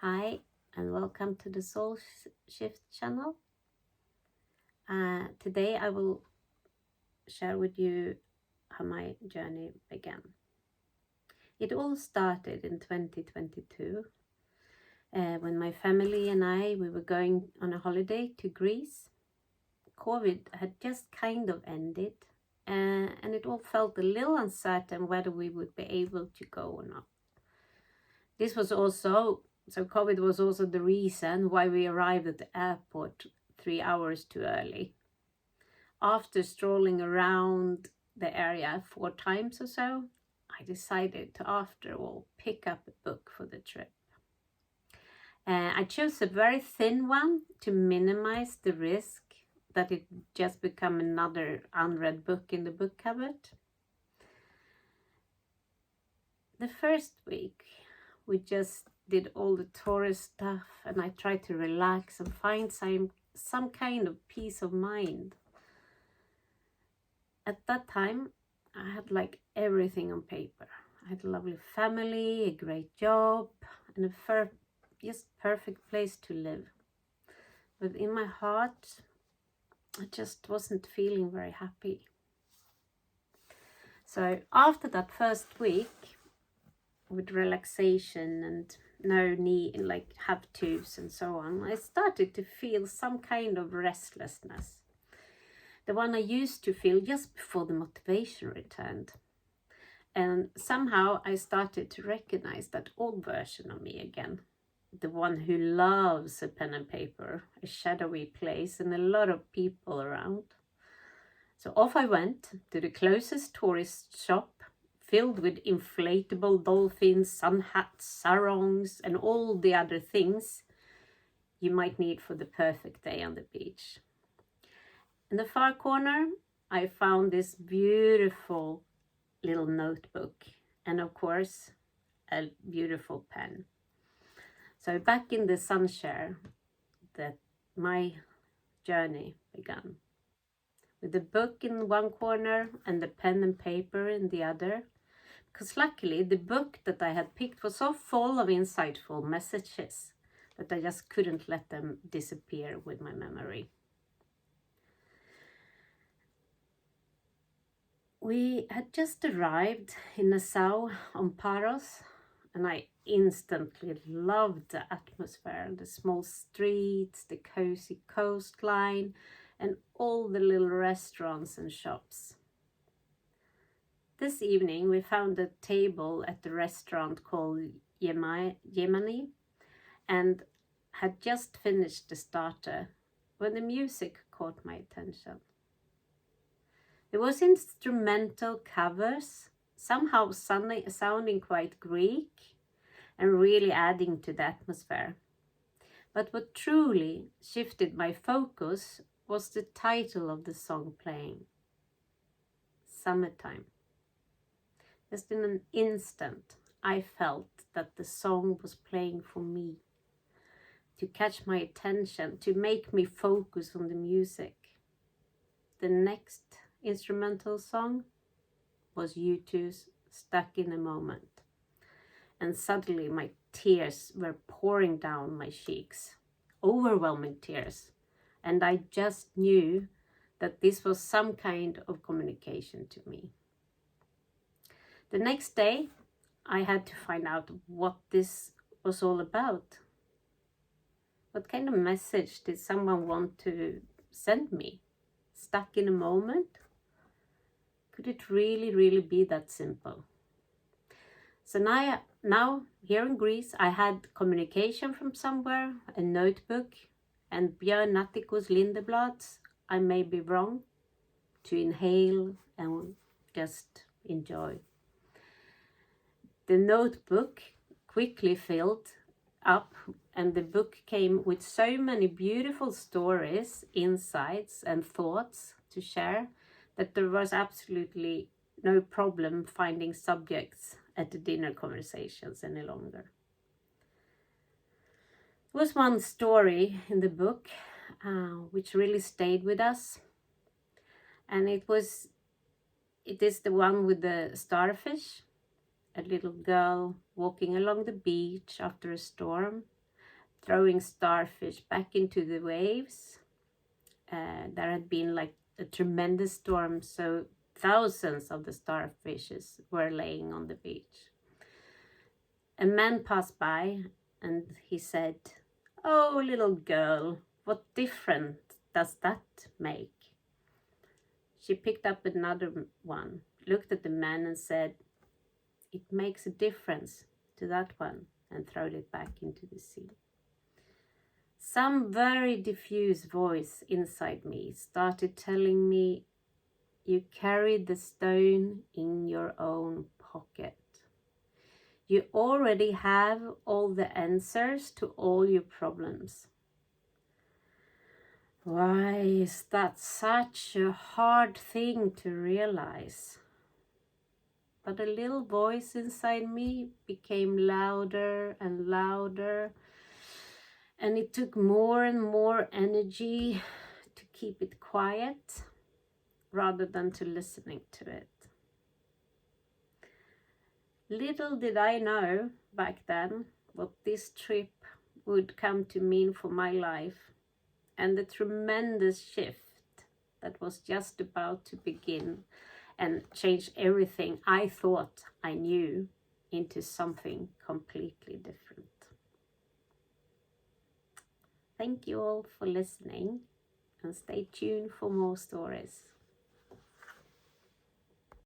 Hi, and welcome to the Shift channel. Today I will share with you how my journey began. It all started in 2022 when my family and we were going on a holiday to Greece. COVID had just kind of ended, and it all felt a little uncertain whether we would be able to go or not. This was also So COVID was also the reason why we arrived at the airport 3 hours too early. After strolling around the area 4 times or so, I decided to, after all, pick up a book for the trip. I chose a very thin one to minimize the risk that it just become another unread book in the book cupboard. The first week, we just did all the tourist stuff, and I tried to relax and find some kind of peace of mind. At that time, I had like everything on paper. I had a lovely family, a great job, and a just perfect place to live. But in my heart, I just wasn't feeling very happy. So after that first week, with relaxation and no need, like have tos and so on, I started to feel some kind of restlessness. The one I used to feel just before the motivation returned. And somehow I started to recognize that old version of me again. The one who loves a pen and paper, a shadowy place, and a lot of people around. So off I went to the closest tourist shop, filled with inflatable dolphins, sun hats, sarongs, and all the other things you might need for the perfect day on the beach. In the far corner, I found this beautiful little notebook and, of course, a beautiful pen. So back in the sunshare, that my journey began. With the book in one corner and the pen and paper in the other. Because luckily, the book that I had picked was so full of insightful messages that I just couldn't let them disappear with my memory. We had just arrived in Nassau on Paros, and I instantly loved the atmosphere, the small streets, the cozy coastline, and all the little restaurants and shops. This evening, we found a table at the restaurant called Yemeni and had just finished the starter when the music caught my attention. There was instrumental covers, somehow sounding quite Greek and really adding to the atmosphere. But what truly shifted my focus was the title of the song playing, Summertime. Just in an instant, I felt that the song was playing for me, to catch my attention, to make me focus on the music. The next instrumental song was U2's Stuck in a Moment. And suddenly my tears were pouring down my cheeks, overwhelming tears. And I just knew that this was some kind of communication to me. The next day, I had to find out what this was all about. What kind of message did someone want to send me? Stuck in a moment? Could it really be that simple? So now here in Greece, I had communication from somewhere, a notebook, and Björn Natthiko's Lindeblad's I May Be Wrong, to inhale and just enjoy. The notebook quickly filled up, and the book came with so many beautiful stories, insights, and thoughts to share that there was absolutely no problem finding subjects at the dinner conversations any longer. There was one story in the book which really stayed with us, and it is the one with the starfish. A little girl walking along the beach after a storm, throwing starfish back into the waves. There had been like a tremendous storm, so thousands of the starfishes were laying on the beach. A man passed by and he said, "Oh, little girl, what difference does that make?" She picked up another one, looked at the man and said, "It makes a difference to that one," and throwed it back into the sea. Some very diffuse voice inside me started telling me, "You carry the stone in your own pocket. You already have all the answers to all your problems." Why is that such a hard thing to realize? But a little voice inside me became louder and louder, and it took more and more energy to keep it quiet rather than to listening to it. Little did I know back then what this trip would come to mean for my life, and the tremendous shift that was just about to begin and change everything I thought I knew into something completely different. Thank you all for listening, and stay tuned for more stories.